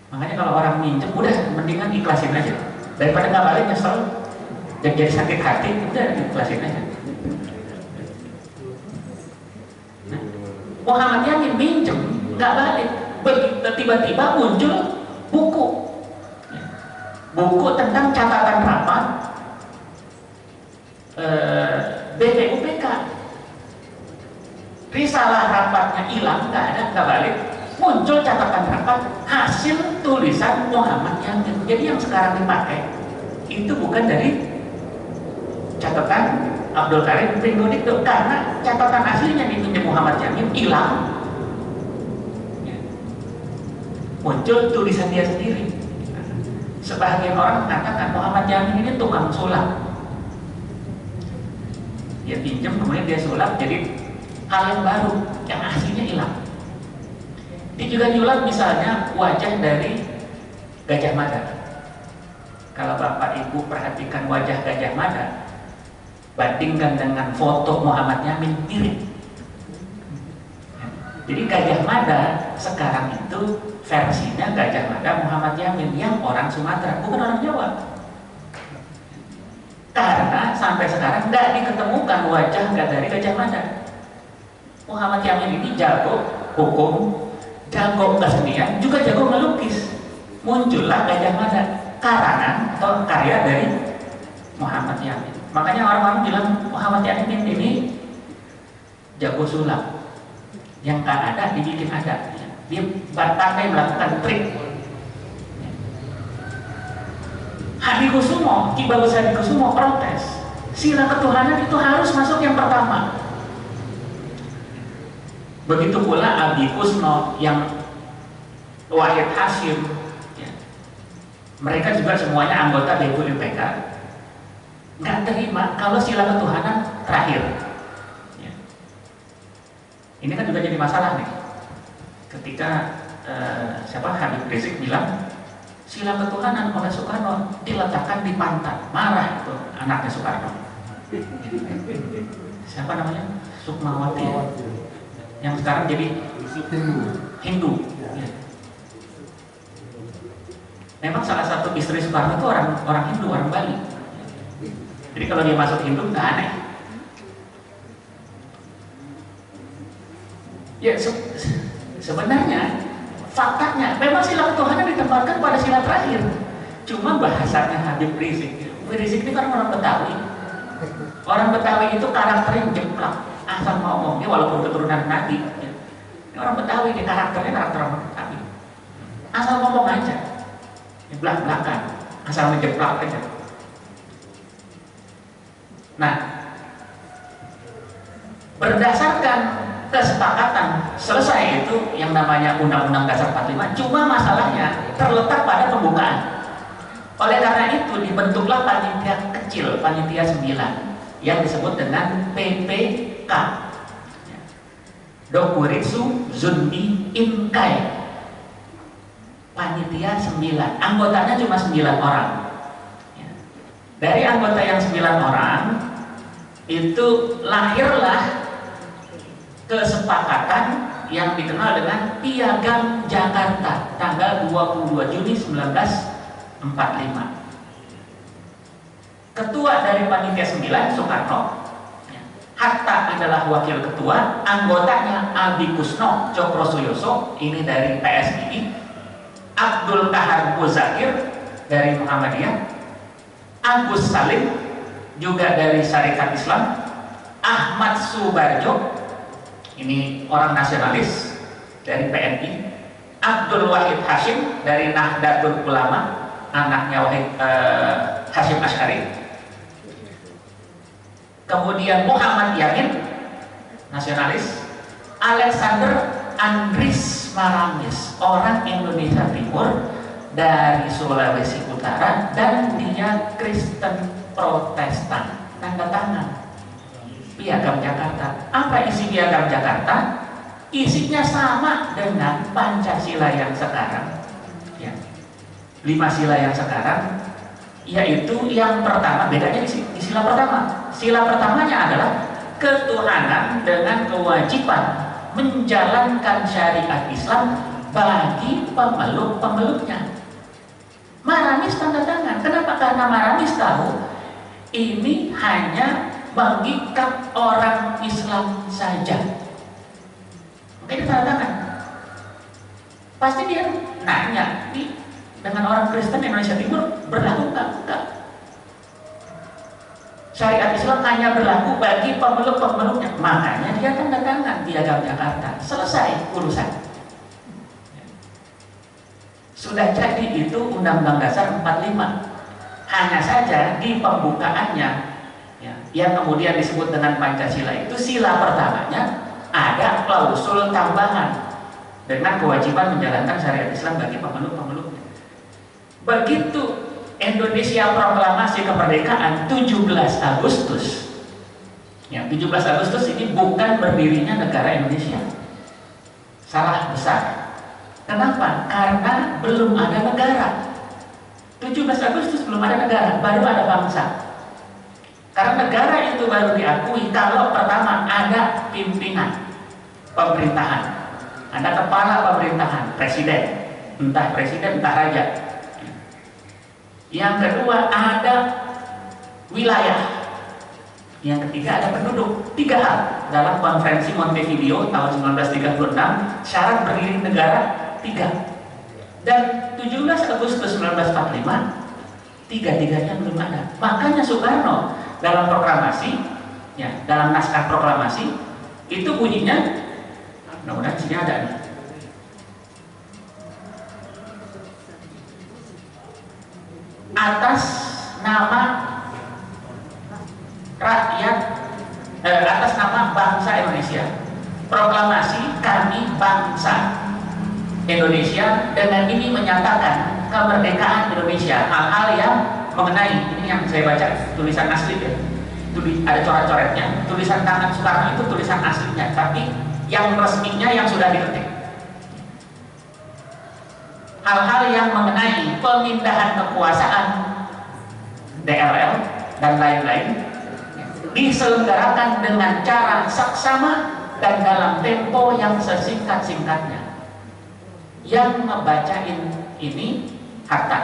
Makanya kalau orang minjem udah mendingan ikhlasin aja daripada nggak balik nyesel dan jadi sakit hati, udah ikhlasin aja. Nah, Muhammad Yamin minjem nggak balik, begitu tiba-tiba muncul buku tentang catatan rapat BPUPK. Risalah rapatnya hilang, nggak balik. Muncul catatan rapat hasil tulisan Muhammad Yamin. Jadi yang sekarang dipakai itu bukan dari catatan Abdul Karim Pringgodikdo, karena catatan aslinya dipinjam Muhammad Yamin hilang. Muncul tulisan dia sendiri. Sebagian orang mengatakan Muhammad Yamin ini tukang sulap. Dia pinjam kemudian dia sulap jadi hal yang baru, yang aslinya hilang. Dia juga nyulap misalnya wajah dari Gajah Mada. Kalau Bapak Ibu perhatikan wajah Gajah Mada, bandingkan dengan foto Muhammad Yamin, mirip. Jadi Gajah Mada sekarang itu versinya Gajah Mada Muhammad Yamin yang orang Sumatera, bukan orang Jawa. Karena sampai sekarang tidak diketemukan wajah dari Gajah Mada. Muhammad Yamin ini jago hukum, jago kesenian, juga jago melukis. Muncullah Gajah Mada, karangan atau karya dari Muhammad Yamin. Makanya orang-orang bilang Muhammad Yamin ini jago sulap, yang tak ada dibikin ada. Dia pandai melakukan trik. Hadikusumo, Ki Bagus Hadikusumo protes, sila ketuhanan itu harus masuk yang pertama. Begitu pula Abi Kusno, yang Wahid Hashim, ya. Mereka juga semuanya anggota BPUPK, nggak terima kalau sila ketuhanan terakhir. Ya. Ini kan juga jadi masalah nih, ketika Habib Rizik bilang sila ketuhanan oleh Soekarno diletakkan di pantat, marah itu anaknya Soekarno. Siapa namanya? Sukmawati. Yang sekarang jadi Hindu. Ya. Memang salah satu istri Soekarno itu orang Hindu, orang Bali. Jadi kalau dia masuk Hindu nggak aneh. Ya sebenarnya faktanya memang sila ketuhanan ditempatkan pada sila terakhir. Cuma bahasanya Habib Rizik. Rizik ini kan orang Betawi. Orang Betawi itu karakternya jeplak. Asal ngomong, dia walaupun keturunan Nabi, ya. Ini orang Betawi, dia karakternya karakter orang Betawi. Asal ngomong aja, belak-belakan, asal menjeplak aja. Nah, berdasarkan kesepakatan selesai itu yang namanya Undang-Undang Dasar 45, cuma masalahnya terletak pada pembukaan. Oleh karena itu dibentuklah panitia kecil, panitia 9 yang disebut dengan PPK, Dokuritsu Zundi Imkai. Panitia 9, anggotanya cuma 9 orang. Dari anggota yang 9 orang itu lahirlah kesepakatan yang dikenal dengan Piagam Jakarta tanggal 22 Juni 1945. Ketua dari panitia 9 Soekarno, Hatta adalah wakil ketua, anggotanya Abi Kusno Cokrosuyoso, ini dari PSII, Abdul Kahar Muzakir dari Muhammadiyah, Agus Salim juga dari Syarikat Islam, Ahmad Subarjo, ini orang nasionalis dari PNI, Abdul Wahid Hashim dari Nahdlatul Ulama, anaknya Wahid Hashim Asy'ari. Kemudian Muhammad Yamin, nasionalis, Alexander Andris Maramis, orang Indonesia Timur dari Sulawesi Utara, dan dia Kristen Protestan. Tanda tangan Piagam Jakarta. Apa isi Piagam Jakarta? Isinya sama dengan Pancasila yang sekarang, ya. 5 sila yang sekarang, yaitu yang pertama, bedanya di sila pertama. Sila pertamanya adalah ketuhanan dengan kewajiban menjalankan syariat Islam bagi pemeluk-pemeluknya. Maramis tanda tangan. Kenapa? Karena Maramis tahu ini hanya mengikat orang Islam saja. Oke, tanda tangan. Pasti dia nanya, dengan orang Kristen Indonesia Timur berlaku enggak? Syariat Islam hanya berlaku bagi pemeluk-pemeluknya. Makanya dia tanda tangan Piagam Jakarta. Selesai urusan. Sudah jadi itu Undang-Undang Dasar 45. Hanya saja di pembukaannya, ya, yang kemudian disebut dengan Pancasila itu, sila pertamanya ada klausul tambahan dengan kewajiban menjalankan syariat Islam bagi pemeluk-pemeluknya. Begitu Indonesia proklamasi kemerdekaan 17 Agustus. Ya, 17 Agustus ini bukan berdirinya negara Indonesia. Salah besar. Kenapa? Karena belum ada negara. 17 Agustus belum ada negara, baru ada bangsa. Karena negara itu baru diakui kalau pertama ada pimpinan pemerintahan. Ada kepala pemerintahan, presiden, entah raja. Yang kedua ada wilayah. Yang ketiga ada penduduk. 3 hal. dalam konferensi Montevideo tahun 1936, syarat berdiri negara 3. Dan 17 Agustus 1945, tiga-tiganya belum ada. Makanya Soekarno dalam proklamasi, ya, dalam naskah proklamasi itu bunyinya, mudah-mudahan sini ada nih. Atas nama rakyat, atas nama bangsa Indonesia, proklamasi kami bangsa Indonesia dengan ini menyatakan kemerdekaan Indonesia. Hal-hal yang mengenai ini yang saya baca tulisan asli ya, ada coret-coretnya. Tulisan tangan Soekarno itu tulisan aslinya, tapi yang resminya yang sudah diketik. Hal-hal yang mengenai pemindahan kekuasaan DLL dan lain-lain diselenggarakan dengan cara saksama dan dalam tempo yang sesingkat-singkatnya. Yang ngebacain ini Hatta,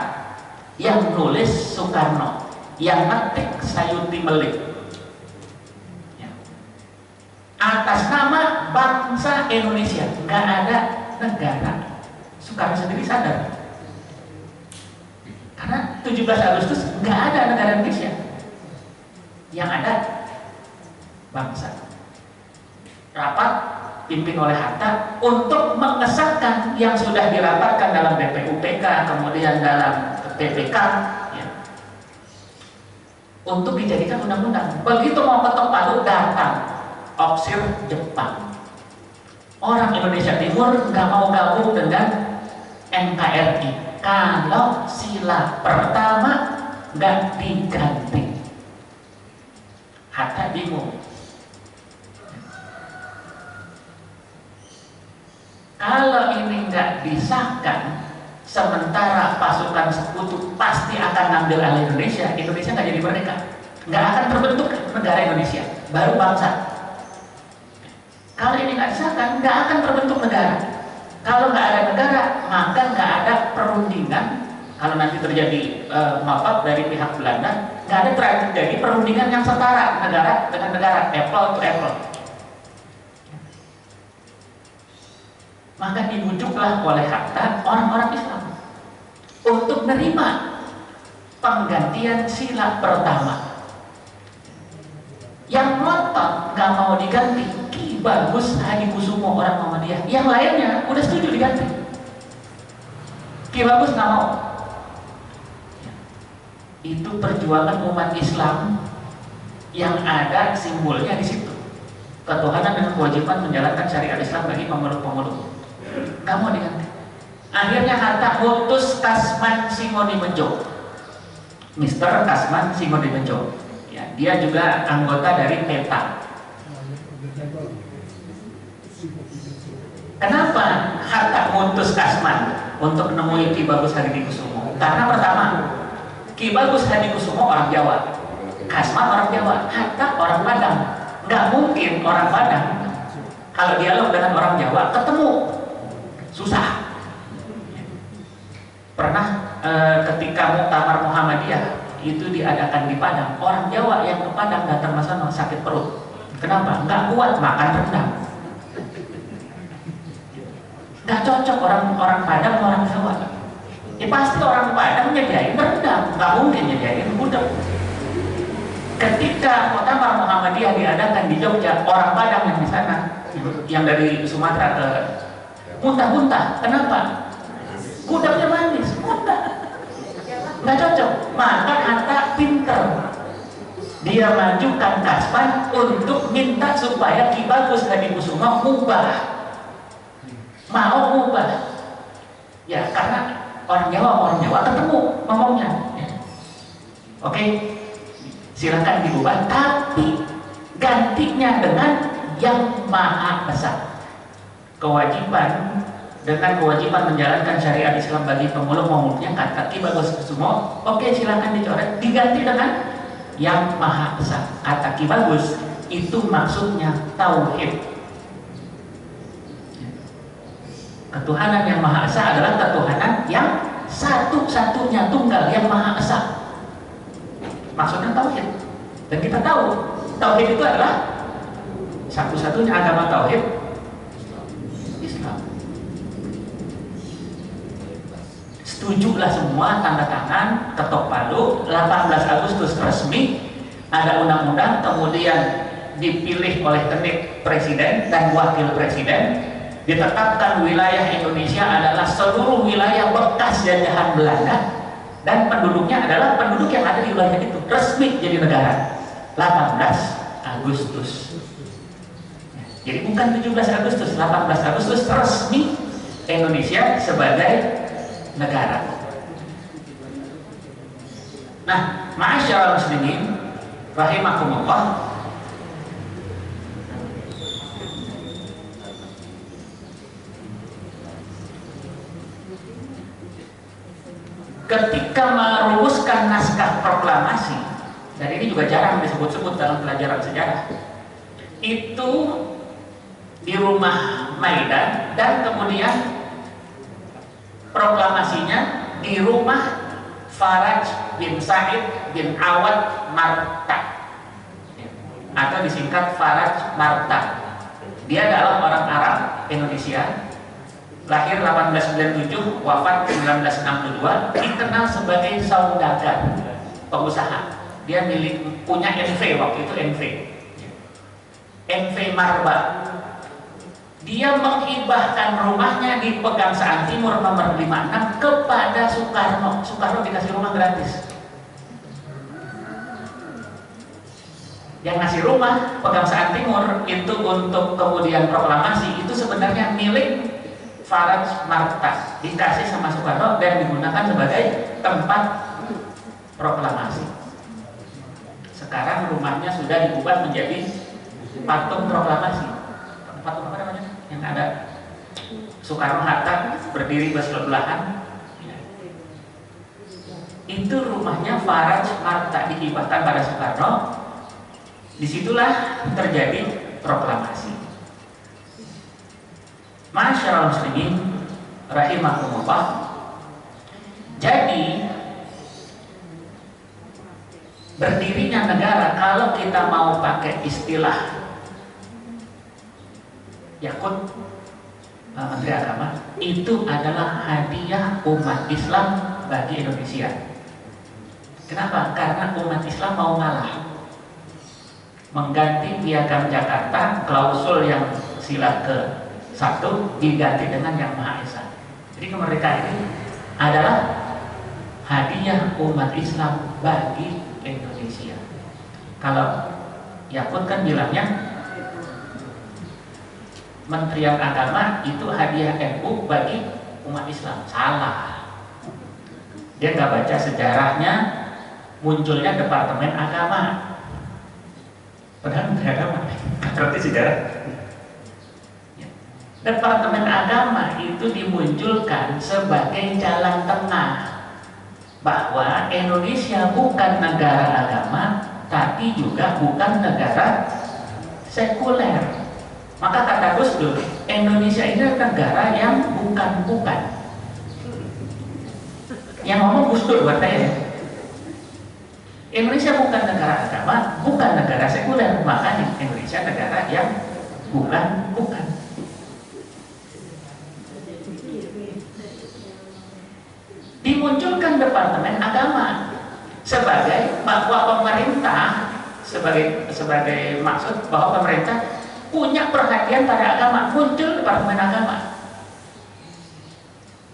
yang nulis Soekarno, yang ngetik Sayuti Melik, ya. Atas nama bangsa Indonesia, nggak ada negara. Soekarno sendiri sadar, karena 17 Agustus nggak ada negara Indonesia, yang ada bangsa. Rapat pimpin oleh Hatta untuk mengesahkan yang sudah dirapatkan dalam BPUPK, kemudian dalam PPK, ya, untuk dijadikan undang-undang. Begitu mau ketok palu, datang Oksir Jepang. Orang Indonesia Timur nggak mau gabung dengan NKRI kalau sila pertama nggak diganti. Hatta bingung. Kalau ini nggak disahkan, sementara pasukan sekutu pasti akan ngambil alih Indonesia, Indonesia nggak jadi merdeka, nggak akan terbentuk negara Indonesia, baru bangsa. Kalau ini nggak disahkan, nggak akan terbentuk negara. Kalau nggak ada negara, maka nggak ada perundingan. Kalau nanti terjadi maaf dari pihak Belanda, nggak ada terjadi perundingan yang setara negara dengan negara, apple to apple. Maka dibujuklah oleh Hatta orang-orang Islam untuk menerima penggantian sila pertama. Yang ngotot nggak mau diganti Ki Bagus Hadikusumo, orang Muhammadiyah. Yang lainnya udah setuju diganti. Ki Bagus nggak mau. Itu perjuangan umat Islam yang ada simbolnya di situ. Ketuhanan dan kewajiban menjalankan syariat Islam bagi pemeluk-pemeluk. Nggak mau diganti. Akhirnya Hatta mutus Kasman Singodimejo, Mr. Kasman Singodimejo. Ya, dia juga anggota dari PETA. Kenapa Hatta mutus Kasman untuk menemui Ki Bagus Hadikusumo? Karena pertama, Ki Bagus Hadikusumo orang Jawa, Kasman orang Jawa, Hatta orang Padang. Nggak mungkin orang Padang kalau dialog dengan orang Jawa ketemu, susah. Pernah ketika Muktamar Muhammadiyah itu diadakan di Padang, orang Jawa yang ke Padang datang ke sana sakit perut. Kenapa? Nggak kuat makan rendang. Nggak cocok orang Padang sama orang Jawa. Ya pasti orang Padang nyediain rendang, nggak mungkin nyediain gudeg. Ketika Muktamar Muhammadiyah diadakan di Jogja, orang Padang yang di sana, yang dari Sumatera ke muntah-muntah. Kenapa? Gudegnya manis, muntah. Nggak cocok. Maka Hatta pinter. Dia majukan Kasman untuk minta supaya Ki Bagus Hadikusumo ubah. Mau ubah. Ya, karena orang Jawa ketemu ngomongnya. Ya. Oke, silakan diubah, tapi gantinya dengan yang maha besar. Kewajiban menjalankan syariat Islam bagi pemeluk-pemeluknya, kata Ki Bagus Kusumo, oke silakan dicoret, diganti dengan yang maha besar. Kata Ki Bagus, itu maksudnya tauhid. Ketuhanan yang maha esa adalah ketuhanan yang satu-satunya tunggal, yang maha esa. Maksudnya tauhid. Dan kita tahu tauhid itu adalah Satu-satunya agama tauhid Islam. Setujulah semua, tanda tangan, ketok palu, 18 Agustus resmi, ada undang-undang, kemudian dipilih oleh tenit presiden dan wakil presiden, ditetapkan wilayah Indonesia adalah seluruh wilayah bekas jajahan Belanda dan penduduknya adalah penduduk yang ada di wilayah itu, resmi jadi negara 18 Agustus. Jadi bukan 17 Agustus, 18 Agustus resmi Indonesia sebagai negara. Nah, ma'asyiral muslimin rahimakumullah, ketika merumuskan naskah proklamasi, dan ini juga jarang disebut-sebut dalam pelajaran sejarah, itu di rumah Maidan dan kemudian proklamasinya di rumah Faraj bin Said bin Awad Marta, atau disingkat Faraj Marta. Dia adalah orang Arab Indonesia, lahir 1897, wafat 1962, dikenal sebagai saudagar, pengusaha. Dia punya NV, waktu itu NV Marba. Dia menghibahkan rumahnya di Pegangsaan Timur nomor 56 kepada Soekarno. Soekarno dikasih rumah gratis. Yang ngasih rumah Pegangsaan Timur itu untuk kemudian proklamasi itu sebenarnya milik Faraj Marta, dikasih sama Soekarno dan digunakan sebagai tempat proklamasi. Sekarang rumahnya sudah diubah menjadi patung proklamasi. Patung apa namanya? Yang ada Soekarno Hatta berdiri bersebelahan. Itu rumahnya Faraj Marta, dihibahkan pada Soekarno. Disitulah terjadi proklamasi. Masyaallah muslimin rahimakumullah. Jadi berdirinya negara, kalau kita mau pakai istilah Yakut Menteri Agama, itu adalah hadiah umat Islam bagi Indonesia. Kenapa? Karena umat Islam mau ngalah, mengganti Piagam Jakarta, klausul yang sila ke-1 diganti dengan yang Maha Esa. Jadi kemerdekaan ini adalah hadiah umat Islam bagi Indonesia. Kalau Yakut kan bilangnya Menterian Agama itu hadiah NU bagi umat Islam. Salah. Dia nggak baca sejarahnya munculnya Departemen Agama. Padahal Menteri Agama berarti sejarah. Departemen Agama itu dimunculkan sebagai jalan tengah bahwa Indonesia bukan negara agama, tapi juga bukan negara sekuler. Maka kata Gus Dur, Indonesia ini negara yang bukan-bukan. Yang ngomong Gus Dur buat saya. Indonesia bukan negara agama, bukan negara sekuler, maka Indonesia negara yang bukan-bukan. Dimunculkan Departemen Agama sebagai bahwa pemerintah sebagai maksud bahwa pemerintah punya perhatian pada agama. Muncul Departemen Agama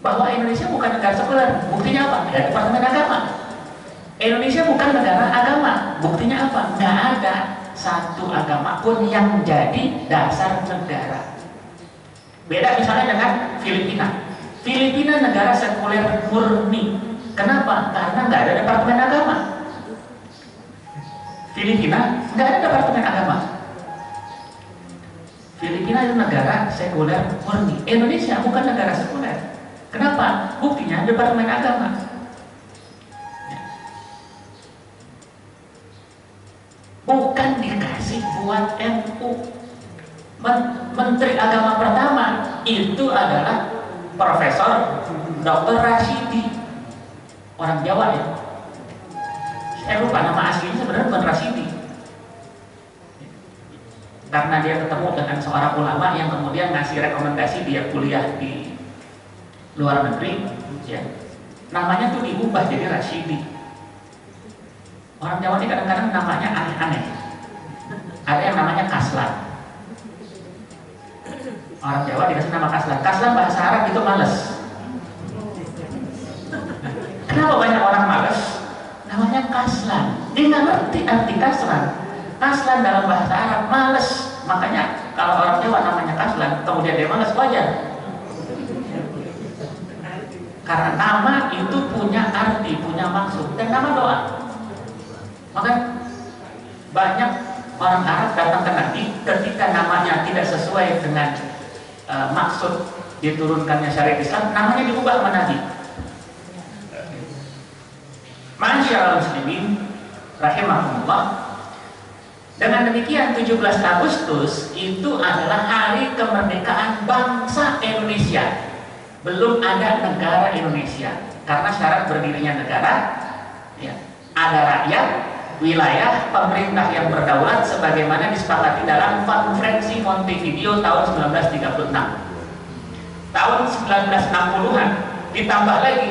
bahwa Indonesia bukan negara sekuler. Buktinya apa? Ya, Departemen Agama. Indonesia bukan negara agama. Buktinya apa? Nggak ada satu agama pun yang jadi dasar negara. Beda misalnya dengan Filipina. Filipina negara sekuler murni. Kenapa? Karena nggak ada Departemen Agama. Filipina nggak ada Departemen Agama. Filipina itu negara sekuler murni. Indonesia bukan negara sekuler. Kenapa? Buktinya Departemen Agama. Bukan dikasih buat NU. Menteri Agama pertama itu adalah Profesor Dr. Rashidi, orang Jawa ya. Saya lupa nama aslinya, sebenarnya bukan Rashidi. Karena karena dia ketemu dengan seorang ulama yang kemudian ngasih rekomendasi dia kuliah di luar negeri, ya. Namanya tuh diubah jadi Rasyidi. Orang Jawa ini kadang-kadang namanya aneh-aneh. Ada yang namanya Kaslan. Orang Jawa dikasih nama Kaslan. Kaslan bahasa Arab itu males. Kenapa banyak orang males? Namanya Kaslan. Dia nggak ngerti arti Kaslan. Kaslan dalam bahasa Arab males. Makanya kalau orang Jawa namanya Kaslan, kemudian dia males, wajar. Karena nama itu punya arti, punya maksud, dan nama doa. Maka banyak orang Arab datang ke Nabi ketika namanya tidak sesuai dengan maksud diturunkannya syariat Islam, namanya diubah sama Nabi. Masyaallah muslimin rahimahumullah. Dengan demikian 17 Agustus itu adalah hari kemerdekaan bangsa Indonesia. Belum ada negara Indonesia. Karena syarat berdirinya negara, ya, ada rakyat, wilayah, pemerintah yang berdaulat sebagaimana disepakati dalam Konferensi Montevideo tahun 1936. Tahun 1960-an ditambah lagi